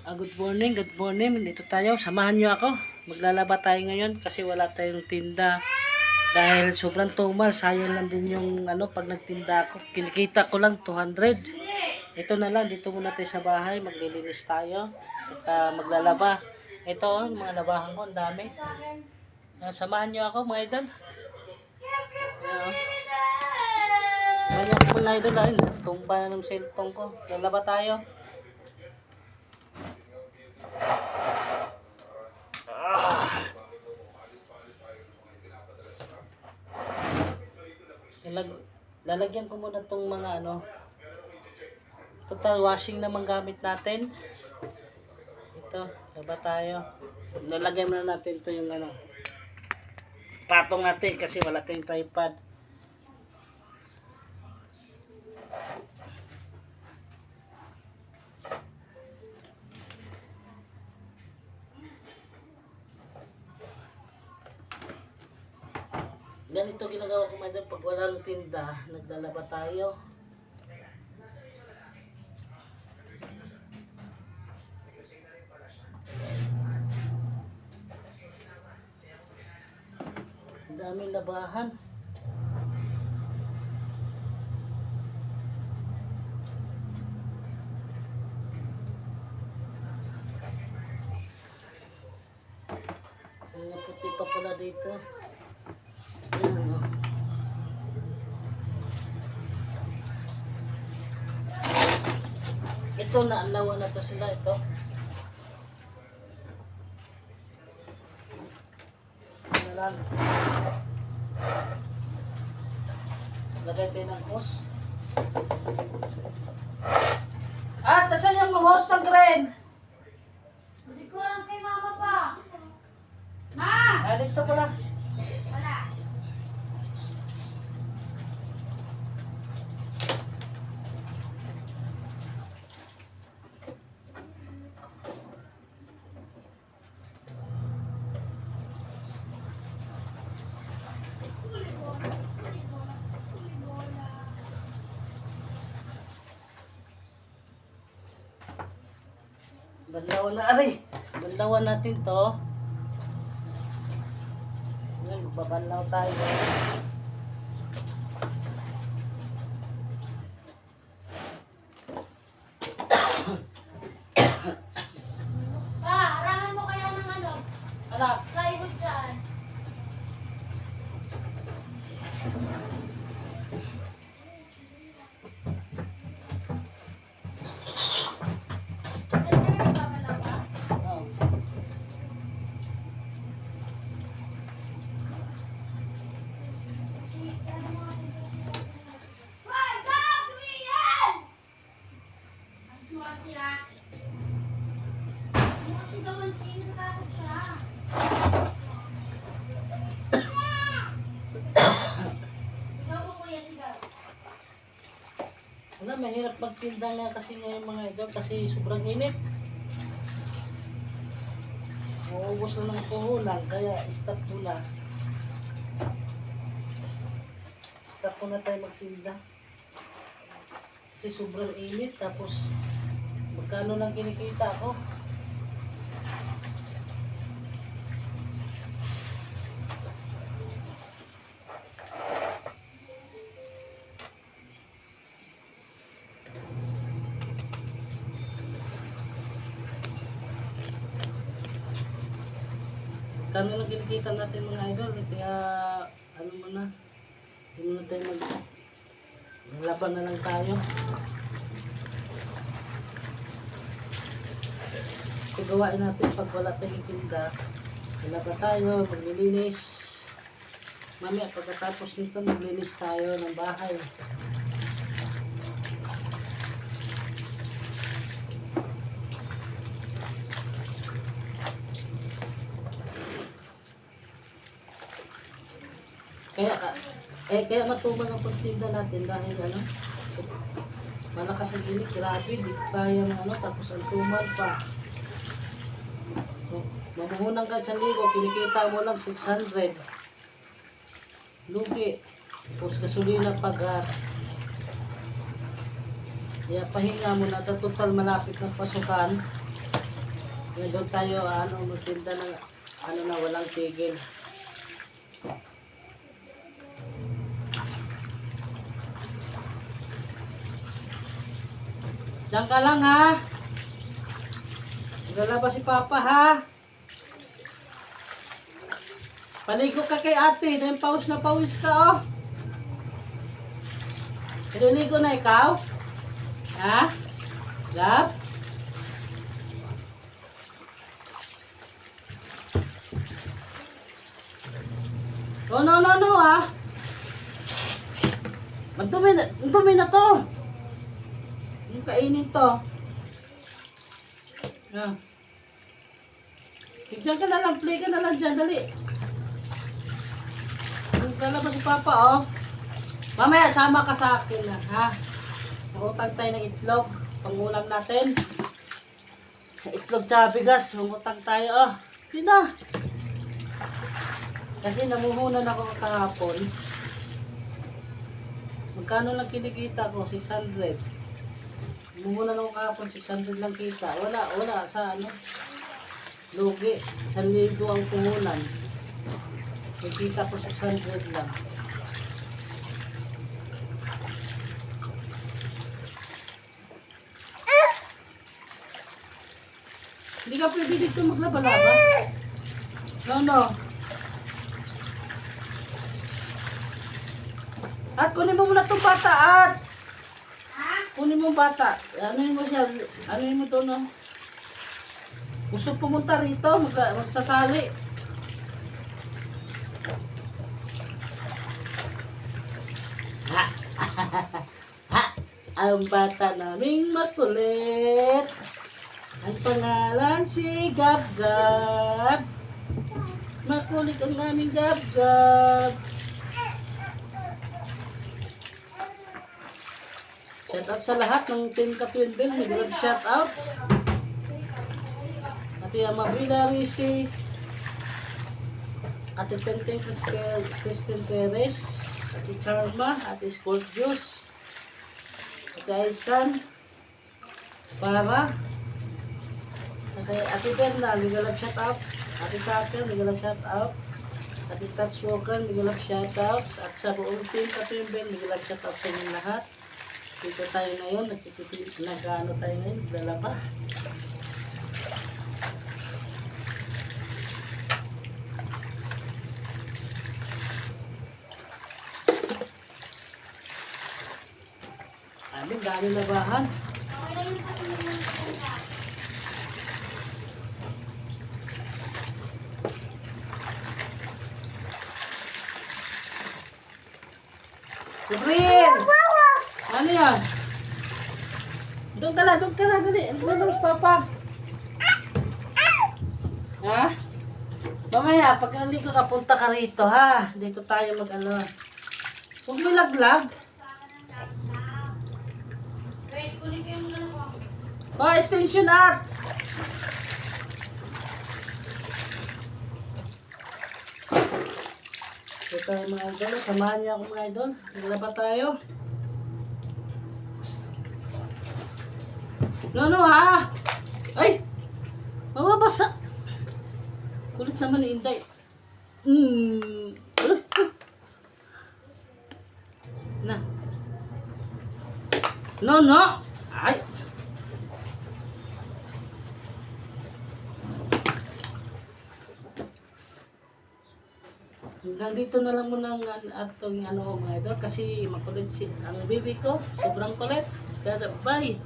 Good morning, good morning. Dito tayo. Samahan nyo ako. Maglalaba tayo ngayon kasi wala tayong tinda. Dahil sobrang tumal, sayang lang din yung pag nagtinda ako. Kinikita ko lang 200. Ito na lang, dito muna tayo sa bahay. Maglilinis tayo. Saka maglalaba. Ito, mga labahan ko, ang dami. Samahan nyo ako, mga idol. Ganyan ako mga idol. Tumba na ng cellphone ko. Lalaba tayo. Lalagyan ko muna tong mga total washing naman gamit natin. Ito, laba tayo. Lalagyan muna natin ito yung patong natin kasi wala tayong tripod. Ganito ginagawa ko madam pag walang tinda, naglalaba tayo. Ang daming labahan. Ang puti pa pala dito. Ayan, ito naalawa na to sila ito. Ano lang. Lagay tayo ng hose. Tasan yung hose ng crane? Hindi ko lang kay mama pa. Ma! Dito pala. Wala. Banlawan na aray. Banlawan natin to. Ngayon, magbabanlaw tayo. Pa, harangan mo kaya ng Anak, plywood dyan. Pwede ka na nagbabalaw ka? oh. Hoy, Gab! Tumingin! Ang smart siya. Kasi daw ang chino natin siya. Sigaw mo kuya, sigaw. Mahirap magtinda nga kasi ngayon mga idol kasi sobrang init. Maubos na ng puhunan kaya stop muna. Stop muna tayo magtinda. Kasi sobrang init tapos magkano lang kinikita ko. Kano lang kinikita natin mga idol, kaya muna, hindi muna tayo maglaban na lang tayo. Ito gawain natin pag wala tayong tinda, laban tayo, maglilinis. Mamaya pagkatapos nito maglilinis tayo ng bahay. Kaya matumal ang pagtinda natin dahil malakas ang init, grabe, di kayang tapos ang tumal pa. Mamuhunang ka 1,000, kinikita mo lang 600. Lugi. Tapos gasolina pa, gas. Kaya pahinga mo na, total malapit ng pasukan. Doon tayo, magtinda ng, na walang tigil. Diyan ka lang ha. Lalabas si Papa ha. Paligo ka kay ate. Dahil pawis na pawis ka oh. Naliligo na ikaw? Ha? Gab? Oh, no ha. Magdumi na to. Yung kainin to. Ah. Diyan ka na lang, play ka na lang dyan, dali. Yung lalabas si Papa, oh. Mamaya, sama ka sa akin na, ha? Mangutang tayo ng itlog, pangulam natin. Itlog tsaka bigas, mangutang tayo, oh. Hindi na. Kasi namuhunan ako kahapon. Magkano lang kinikita ko? 600. Namuhunan ako kahapon, 600 lang kita. Wala sa lugi. 1,000 ang puhunan. Nakita ko 600 lang. Hindi ka pwede dito maglaba-laba. No. At kunin mo muna itong bata, at. Kunin mo bata. Anuin mo siya. Anuin mo ito, no? Gusto pumunta rito, magsasali. Ha! Ha! Ang bata naming makulit. Ang pangalan si Gab-Gab. Makulit ang naming Gab-Gab. Shout out sa lahat ng Team Kapyunbil. Nag-love shout out. Ate Amabila Risi. Ate Tenteng Kristen Perez. Ate Charma. Ate Sport Juice. Ate Aisan. Para. Ate Berna. Nag-love shout out. Ate Tucker. Nag-love shout out. Ate Touch Walker. Nag-love shout out. At sa buong Team Kapyunbil. Nag-love shout out sa inyong lahat. Dito tayo ngayon, nag-ano tayo ngayon, naglalaba. Dami labahan. Gabriel! Ano yan? Doon ka na, dali. Ano na mas Papa? Ha? Mamaya, pag nandito ka, punta ka rito, ha? Dito tayo mag-ano. Huwag mo laglag. Wait, kunin ko yung ano ko. Oh, extension at! Dito tayo mga idol. Samahan niyo ako mga idol. Naglaba tayo. No, ha? Ay! Mababasa! Kulit naman ni Inday. Na. No! Ay! Hanggang dito na lang muna ang atong mga idol kasi makulit ang baby ko. Sobrang kulit. Kaya bye!